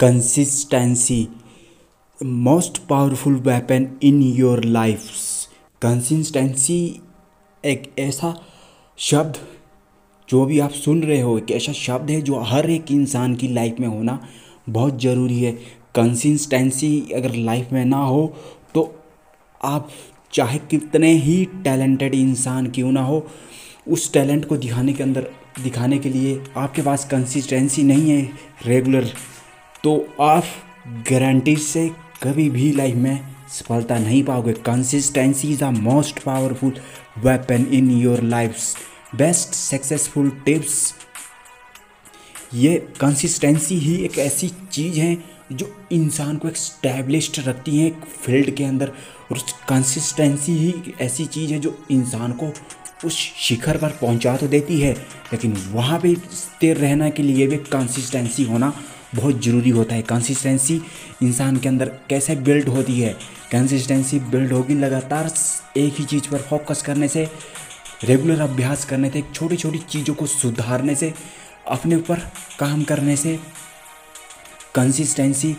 Consistency most powerful weapon in your life. Consistency एक ऐसा शब्द जो भी आप सुन रहे हो, एक ऐसा शब्द है जो हर एक इंसान की लाइफ में होना बहुत ज़रूरी है। कंसिस्टेंसी अगर लाइफ में ना हो तो आप चाहे कितने ही टैलेंटेड इंसान क्यों ना हो, उस टैलेंट को दिखाने के लिए आपके पास कंसिस्टेंसी नहीं है रेगुलर, तो आप गारंटी से कभी भी लाइफ में सफलता नहीं पाओगे। Consistency is the most powerful weapon in your life's. Best successful tips. ये कंसिस्टेंसी ही एक ऐसी चीज़ है जो इंसान को एक स्टैब्लिश्ड रखती है एक फील्ड के अंदर, और कंसिस्टेंसी ही ऐसी चीज़ है जो इंसान को उस शिखर पर पहुंचा तो देती है, लेकिन वहाँ पे स्थिर रहने के लिए भी कंसिस्टेंसी होना बहुत ज़रूरी होता है। कंसिस्टेंसी इंसान के अंदर कैसे बिल्ड होती है? कंसिस्टेंसी बिल्ड होगी लगातार एक ही चीज़ पर फोकस करने से, रेगुलर अभ्यास करने से, छोटी छोटी चीज़ों को सुधारने से, अपने ऊपर काम करने से। कंसिस्टेंसी,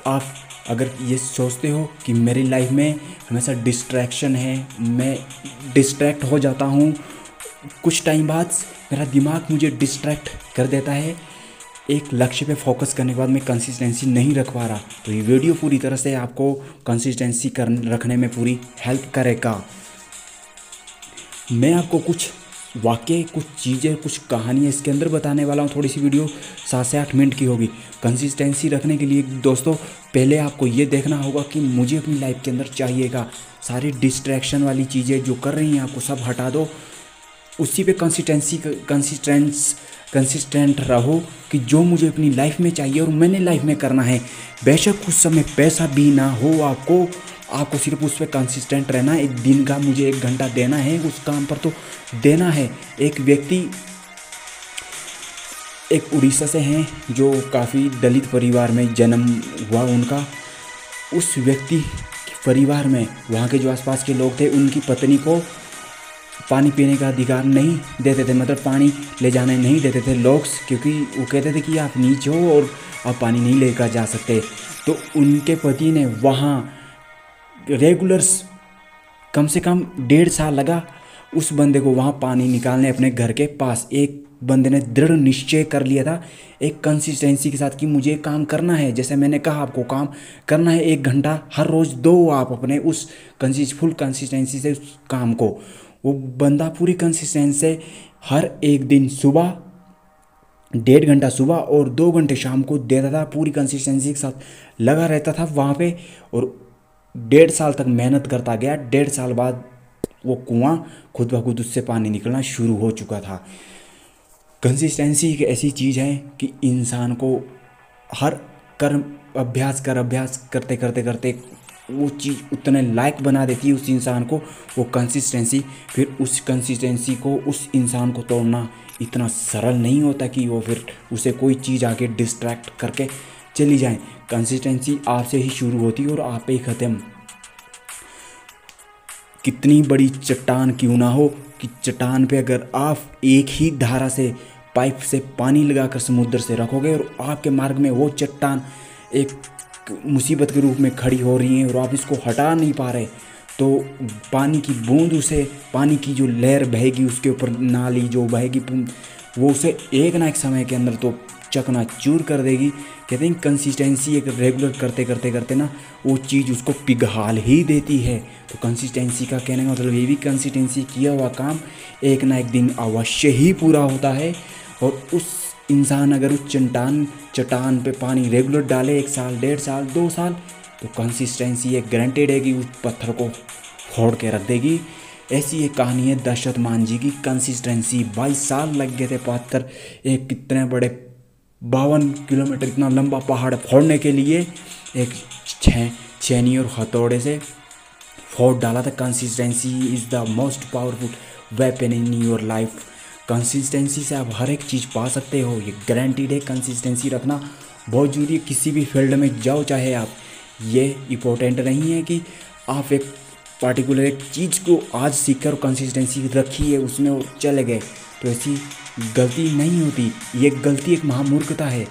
आप अगर ये सोचते हो कि मेरी लाइफ में हमेशा डिस्ट्रैक्शन है, मैं डिस्ट्रैक्ट हो जाता हूँ, कुछ टाइम बाद मेरा दिमाग मुझे डिस्ट्रैक्ट कर देता है, एक लक्ष्य पे फोकस करने के बाद मैं कंसिस्टेंसी नहीं रख पा रहा, तो ये वीडियो पूरी तरह से आपको कंसिस्टेंसी रखने में पूरी हेल्प करेगा। मैं आपको कुछ वाक्य, कुछ चीज़ें, कुछ कहानियाँ इसके अंदर बताने वाला हूँ। थोड़ी सी वीडियो 7 से 8 मिनट की होगी। कंसिस्टेंसी रखने के लिए दोस्तों पहले आपको ये देखना होगा कि मुझे अपनी लाइफ के अंदर चाहिएगा। सारी डिस्ट्रैक्शन वाली चीज़ें जो कर रही हैं आपको सब हटा दो, उसी पे कंसिस्टेंट रहो कि जो मुझे अपनी लाइफ में चाहिए और मैंने लाइफ में करना है। बेशक उस समय पैसा भी ना हो, आपको सिर्फ उस पर कंसिस्टेंट रहना है। एक दिन का मुझे 1 घंटा देना है, उस काम पर तो देना है। एक व्यक्ति एक उड़ीसा से हैं जो काफ़ी दलित परिवार में जन्म हुआ उनका। उस व्यक्ति के परिवार में वहाँ के जो आसपास के लोग थे, उनकी पत्नी को पानी पीने का अधिकार नहीं देते थे, मतलब पानी ले जाने नहीं देते थे लोग, क्योंकि वो कहते थे कि आप नीच हो और आप पानी नहीं लेकर जा सकते। तो उनके पति ने वहाँ रेगुलर कम से कम 1.5 साल लगा उस बंदे को वहाँ पानी निकालने अपने घर के पास। एक बंदे ने दृढ़ निश्चय कर लिया था एक कंसिस्टेंसी के साथ कि मुझे काम करना है। जैसे मैंने कहा आपको काम करना है, 1 घंटा हर रोज़ दो आप अपने उस फुल कंसिस्टेंसी से उस काम को। वो बंदा पूरी कंसिस्टेंसी से हर एक दिन सुबह 1.5 घंटा सुबह और 2 घंटे शाम को देता था, पूरी कंसिस्टेंसी के साथ लगा रहता था वहाँ पे, और 1.5 साल तक मेहनत करता गया। 1.5 साल बाद वो कुआं खुद ब खुद उससे पानी निकलना शुरू हो चुका था। कंसिस्टेंसी एक ऐसी चीज़ है कि इंसान को हर अभ्यास करते करते वो चीज़ उतने लायक बना देती है उस इंसान को, वो कंसिस्टेंसी। फिर उस कंसिस्टेंसी को, उस इंसान को तोड़ना इतना सरल नहीं होता कि वो फिर उसे कोई चीज़ आके डिस्ट्रैक्ट करके चली जाए। कंसिस्टेंसी आपसे ही शुरू होती है और आप पे ही ख़त्म। कितनी बड़ी चट्टान क्यों ना हो, कि चट्टान पे अगर आप एक ही धारा से पाइप से पानी लगाकर समुद्र से रखोगे और आपके मार्ग में वो चट्टान एक मुसीबत के रूप में खड़ी हो रही है और आप इसको हटा नहीं पा रहे, तो पानी की बूंद, उसे पानी की जो लहर बहेगी उसके ऊपर, नाली जो बहेगी, वो उसे एक ना एक समय के अंदर तो चकनाचूर कर देगी। कहते हैं कंसिस्टेंसी एक रेगुलर करते ना वो चीज़ उसको पिघाल ही देती है। तो कंसिस्टेंसी का कहने का मतलब ये भी, कंसिस्टेंसी किया हुआ काम एक ना एक दिन अवश्य ही पूरा होता है। और उस इंसान अगर उस चट्टान पे पानी रेगुलर डाले 1 साल, 1.5 साल, 2 साल, तो कंसिस्टेंसी एक गारंटेड है कि उस पत्थर को फोड़ के रख देगी। ऐसी एक कहानी है दशरथ मान जी की। कंसिस्टेंसी 22 साल लग गए थे पत्थर, एक कितने बड़े 52 किलोमीटर इतना लंबा पहाड़ फोड़ने के लिए, एक छेनी और हथौड़े से फोड़ डाला था। Consistency is the most powerful weapon in your life. Consistency से आप हर एक चीज़ पा सकते हो, ये गारंटीड है। कंसिस्टेंसी रखना बहुत ज़रूरी है, किसी भी फील्ड में जाओ चाहे आप। ये इम्पोर्टेंट नहीं है कि आप एक पार्टिकुलर एक चीज़ को आज सीखकर कंसिस्टेंसी रखी है उसमें और चले गए, तो ऐसी गलती नहीं होती। ये गलती एक महामूर्खता है।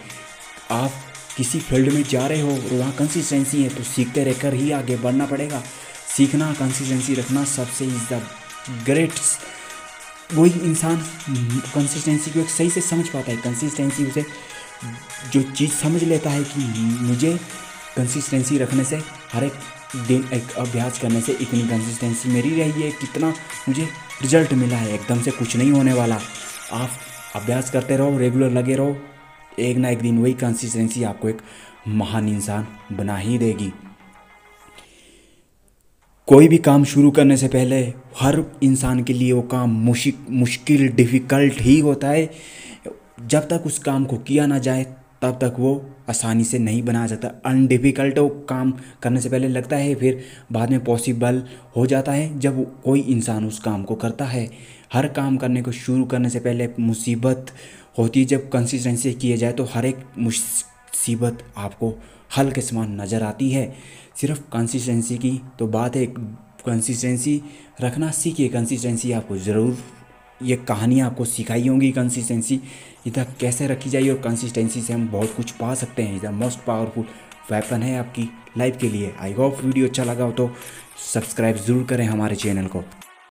आप किसी फील्ड में जा रहे हो और वहाँ कंसिस्टेंसी है तो सीखते रहकर ही आगे बढ़ना पड़ेगा। सीखना, कंसिस्टेंसी रखना सबसे इज़ द ग्रेट। वही इंसान कंसिस्टेंसी को एक सही से समझ पाता है। कंसिस्टेंसी उसे जो चीज़ समझ लेता है कि मुझे कंसिस्टेंसी रखने से, हर एक दिन एक अभ्यास करने से इतनी कंसिस्टेंसी मेरी रही है, कितना मुझे रिजल्ट मिला है, एकदम से कुछ नहीं होने वाला। आप अभ्यास करते रहो, रेगुलर लगे रहो, एक ना एक दिन वही कंसिस्टेंसी आपको एक महान इंसान बना ही देगी। कोई भी काम शुरू करने से पहले हर इंसान के लिए वो काम मुश्किल डिफ़िकल्ट ही होता है। जब तक उस काम को किया ना जाए तब तक वो आसानी से नहीं बना सकता। अनडिफ़िकल्ट वो काम करने से पहले लगता है, फिर बाद में पॉसिबल हो जाता है जब कोई इंसान उस काम को करता है। हर काम करने को शुरू करने से पहले मुसीबत होती है, जब कंसिस्टेंसी किया जाए तो हर एक मुसीबत आपको हल के समान नज़र आती है। सिर्फ कंसिस्टेंसी की तो बात है, कंसिस्टेंसी रखना सीखिए। कंसिस्टेंसी आपको ज़रूर, ये कहानियाँ आपको सिखाई होंगी कंसिस्टेंसी इधर कैसे रखी जाए, और कंसिस्टेंसी से हम बहुत कुछ पा सकते हैं। इधर मोस्ट पावरफुल वेपन है आपकी लाइफ के लिए। आई होप वीडियो अच्छा लगा हो तो सब्सक्राइब ज़रूर करें हमारे चैनल को।